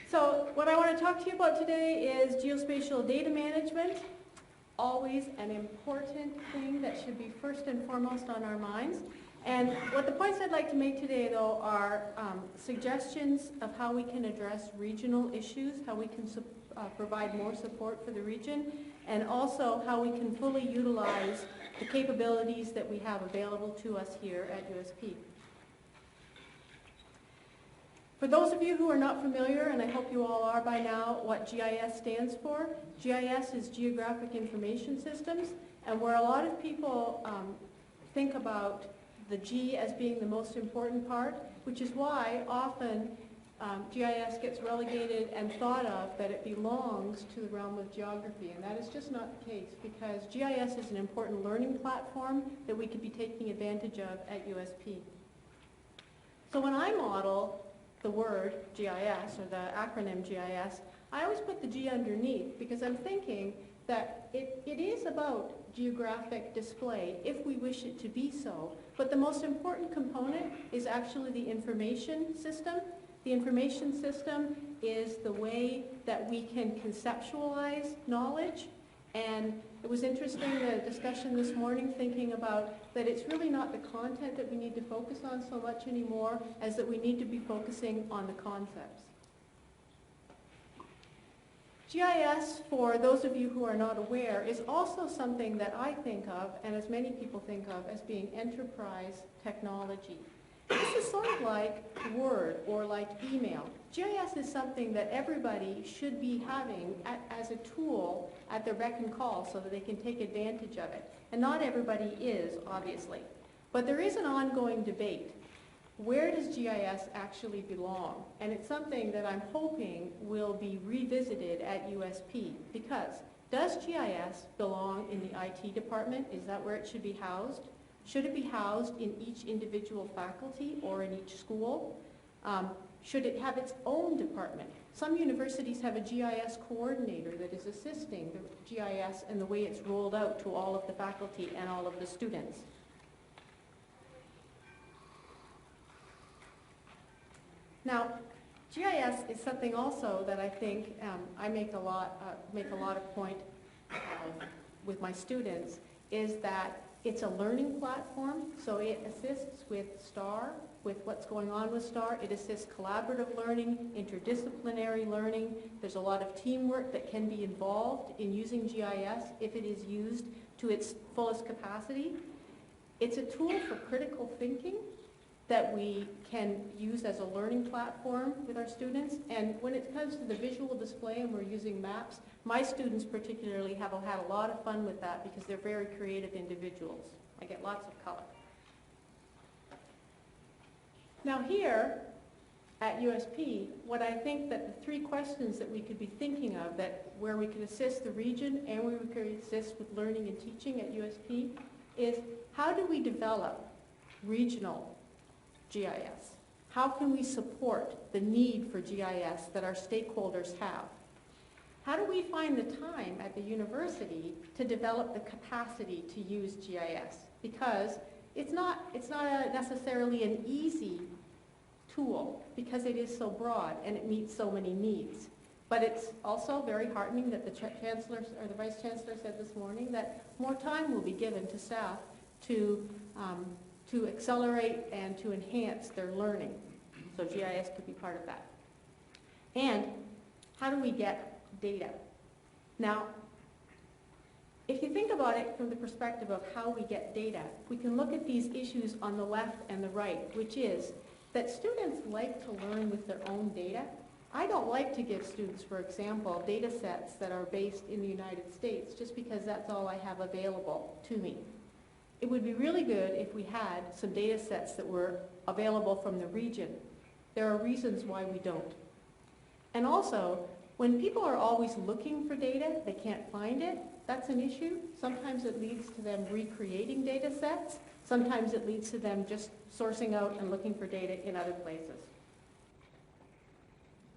So what I want to talk to you about today is geospatial data management, always an important thing that should be first and foremost on our minds. And what the points I'd like to make today, though, are suggestions of how we can address regional issues, how we can provide more support for the region, and also how we can fully utilize the capabilities that we have available to us here at USP. For those of you who are not familiar, and I hope you all are by now, what GIS stands for, GIS is Geographic Information Systems, and where a lot of people think about the G as being the most important part, which is why often GIS gets relegated and thought of that it belongs to the realm of geography, and that is just not the case, because GIS is an important learning platform that we could be taking advantage of at USP. So when I model the word GIS, or the acronym GIS, I always put the G underneath because I'm thinking that it is about geographic display if we wish it to be so, but the most important component is actually the information system. The information system is the way that we can conceptualize knowledge, and it was interesting, the discussion this morning, thinking about that it's really not the content that we need to focus on so much anymore as that we need to be focusing on the concepts. GIS, for those of you who are not aware, is also something that I think of, and as many people think of, as being enterprise technology. This is sort of like Word or like email. GIS is something that everybody should be having as a tool at their beck and call so that they can take advantage of it. And not everybody is, obviously. But there is an ongoing debate. Where does GIS actually belong? And it's something that I'm hoping will be revisited at USP, because does GIS belong in the IT department? Is that where it should be housed? Should it be housed in each individual faculty or in each school? Should it have its own department? Some universities have a GIS coordinator that is assisting the GIS and the way it's rolled out to all of the faculty and all of the students. Now, GIS is something also that I think I make a lot of point with my students, is that it's a learning platform, so it assists with STAR, with what's going on with STAR. It assists collaborative learning, interdisciplinary learning. There's a lot of teamwork that can be involved in using GIS if it is used to its fullest capacity. It's a tool for critical thinking that we can use as a learning platform with our students. And when it comes to the visual display and we're using maps, my students particularly have had a lot of fun with that because they're very creative individuals. I get lots of color. Now here at USP, what I think that the three questions that we could be thinking of, that where we could assist the region and where we could assist with learning and teaching at USP, is how do we develop regional GIS? How can we support the need for GIS that our stakeholders have? How do we find the time at the university to develop the capacity to use GIS? Because it's not necessarily an easy tool because it is so broad and it meets so many needs. But it's also very heartening that the Chancellor or the Vice Chancellor said this morning that more time will be given to staff to accelerate and to enhance their learning. So GIS could be part of that. And how do we get data? Now, if you think about it from the perspective of how we get data, we can look at these issues on the left and the right, which is that students like to learn with their own data. I don't like to give students, for example, data sets that are based in the United States just because that's all I have available to me. It would be really good if we had some data sets that were available from the region. There are reasons why we don't. And also, when people are always looking for data, they can't find it, that's an issue. Sometimes it leads to them recreating data sets. Sometimes it leads to them just sourcing out and looking for data in other places.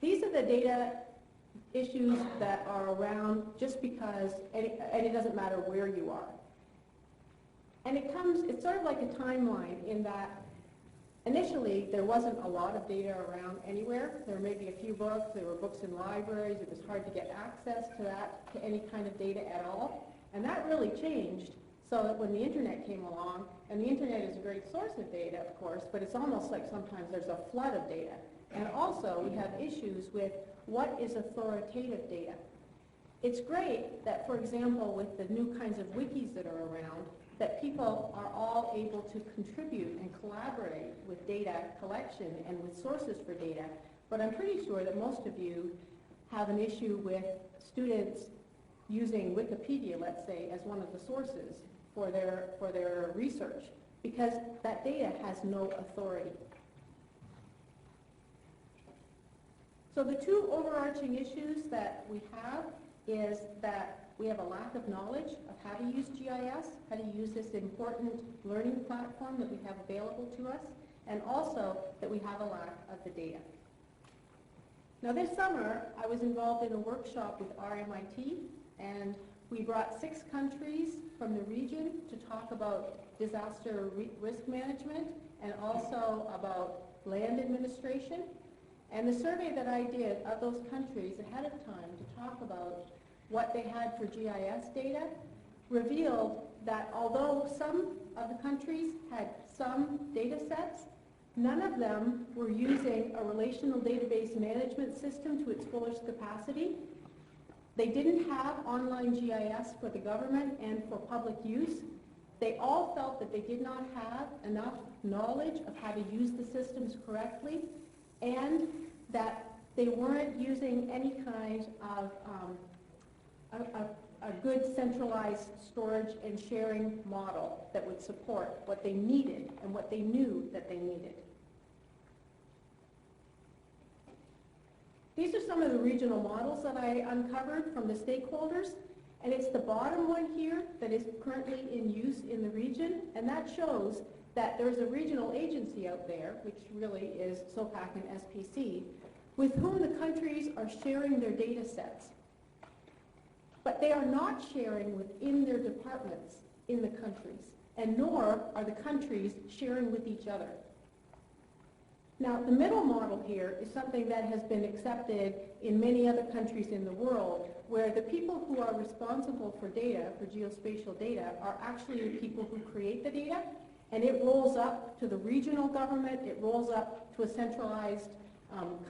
These are the data issues that are around just because, and it doesn't matter where you are. And it's sort of like a timeline in that Initially, there wasn't a lot of data around anywhere. There may be a few books. There were books in libraries. It was hard to get access to that, to any kind of data at all. And that really changed so that when the internet came along, and the internet is a great source of data, of course, but it's almost like sometimes there's a flood of data. And also, we have issues with what is authoritative data. It's great that, for example, with the new kinds of wikis that are around, that people are all able to contribute and collaborate with data collection and with sources for data. But I'm pretty sure that most of you have an issue with students using Wikipedia, let's say, as one of the sources for their research, because that data has no authority. So the two overarching issues that we have is that we have a lack of knowledge of how to use GIS, how to use this important learning platform that we have available to us, and also that we have a lack of the data. Now this summer, I was involved in a workshop with RMIT, and we brought 6 countries from the region to talk about disaster risk management and also about land administration. And the survey that I did of those countries ahead of time to talk about what they had for GIS data revealed that although some of the countries had some data sets, none of them were using a relational database management system to its fullest capacity. They didn't have online GIS for the government and for public use. They all felt that they did not have enough knowledge of how to use the systems correctly, and that they weren't using any kind of a good centralized storage and sharing model that would support what they needed and what they knew that they needed. These are some of the regional models that I uncovered from the stakeholders, and it's the bottom one here that is currently in use in the region, and that shows that there's a regional agency out there, which really is SOPAC and SPC, with whom the countries are sharing their data sets. But they are not sharing within their departments in the countries, and nor are the countries sharing with each other. Now, the middle model here is something that has been accepted in many other countries in the world, where the people who are responsible for data, for geospatial data, are actually the people who create the data, and it rolls up to the regional government, it rolls up to a centralized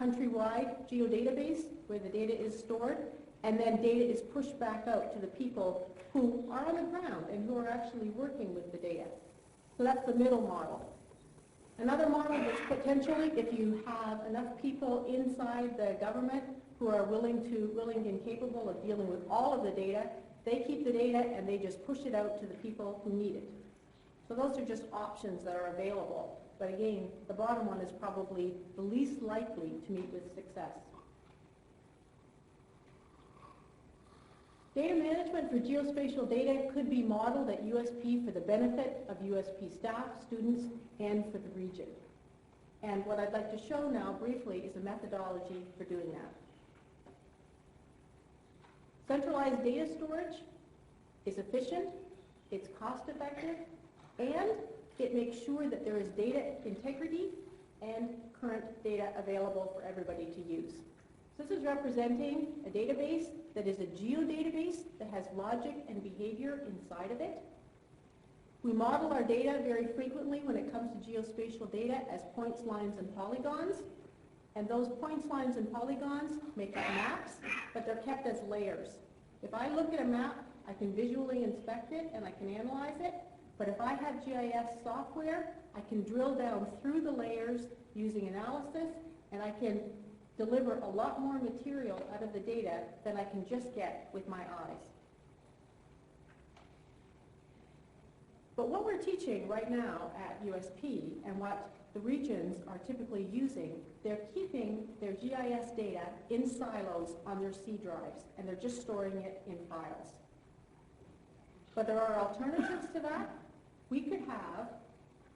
countrywide geodatabase where the data is stored, and then data is pushed back out to the people who are on the ground and who are actually working with the data. So that's the middle model. Another model is potentially, if you have enough people inside the government who are willing and capable of dealing with all of the data, they keep the data and they just push it out to the people who need it. So those are just options that are available. But again, the bottom one is probably the least likely to meet with success. Data management for geospatial data could be modeled at USP for the benefit of USP staff, students, and for the region. And what I'd like to show now briefly is a methodology for doing that. Centralized data storage is efficient, it's cost-effective, and it makes sure that there is data integrity and current data available for everybody to use. So this is representing a database that is a geodatabase that has logic and behavior inside of it. We model our data very frequently when it comes to geospatial data as points, lines, and polygons. And those points, lines, and polygons make up maps, but they're kept as layers. If I look at a map, I can visually inspect it and I can analyze it. But if I have GIS software, I can drill down through the layers using analysis, and I can deliver a lot more material out of the data than I can just get with my eyes. But what we're teaching right now at USP and what the regions are typically using, they're keeping their GIS data in silos on their C drives, and they're just storing it in files. But there are alternatives to that. We could have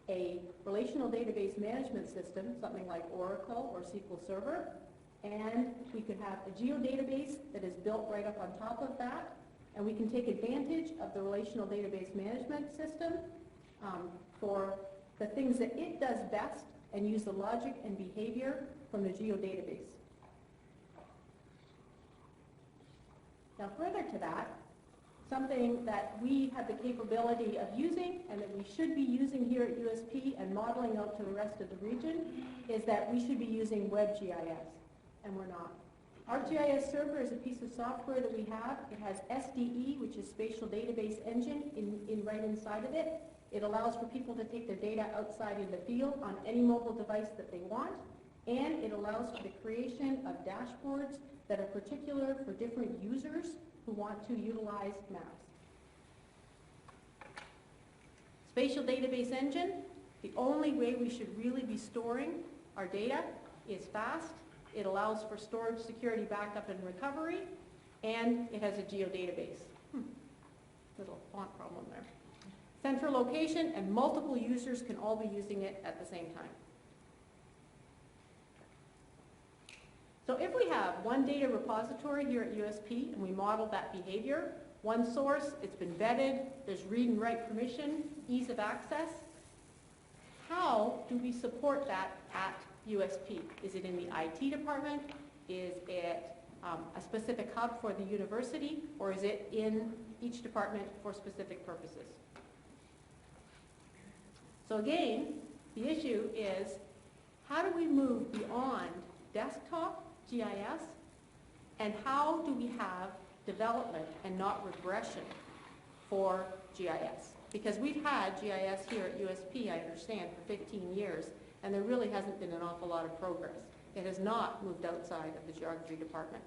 a relational database management system, something like Oracle or SQL Server, and we could have a geodatabase that is built right up on top of that, and we can take advantage of the relational database management system for the things that it does best, and use the logic and behavior from the geodatabase. Now further to that, something that we have the capability of using and that we should be using here at USP and modeling out to the rest of the region is that we should be using WebGIS, and we're not. ArcGIS Server is a piece of software that we have. It has SDE, which is Spatial Database Engine, right inside of it. It allows for people to take their data outside in the field on any mobile device that they want, and it allows for the creation of dashboards that are particular for different users who want to utilize maps. Spatial Database Engine, the only way we should really be storing our data is fast. It allows for storage, security, backup, and recovery, and it has a geodatabase. Little font problem there. Central location, and multiple users can all be using it at the same time. So if we have one data repository here at USP and we model that behavior, one source, it's been vetted, there's read and write permission, ease of access, how do we support that at USP? Is it in the IT department? Is it a specific hub for the university? Or is it in each department for specific purposes? So again, the issue is, how do we move beyond desktop GIS, and how do we have development and not regression for GIS? Because we've had GIS here at USP, I understand, for 15 years, and there really hasn't been an awful lot of progress. It has not moved outside of the geography department.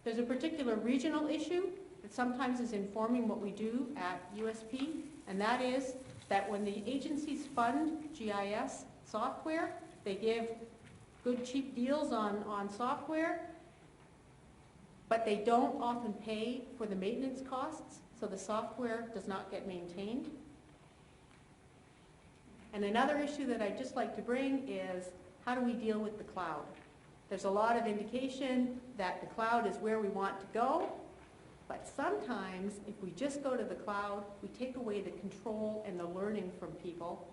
There's a particular regional issue that sometimes is informing what we do at USP, and that is that when the agencies fund GIS software, they give good cheap deals on software, but they don't often pay for the maintenance costs, so the software does not get maintained. And another issue that I'd just like to bring is, how do we deal with the cloud? There's a lot of indication that the cloud is where we want to go, but sometimes if we just go to the cloud, we take away the control and the learning from people,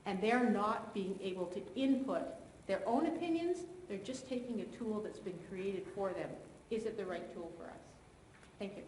and they're not being able to input their own opinions. They're just taking a tool that's been created for them. Is it the right tool for us? Thank you.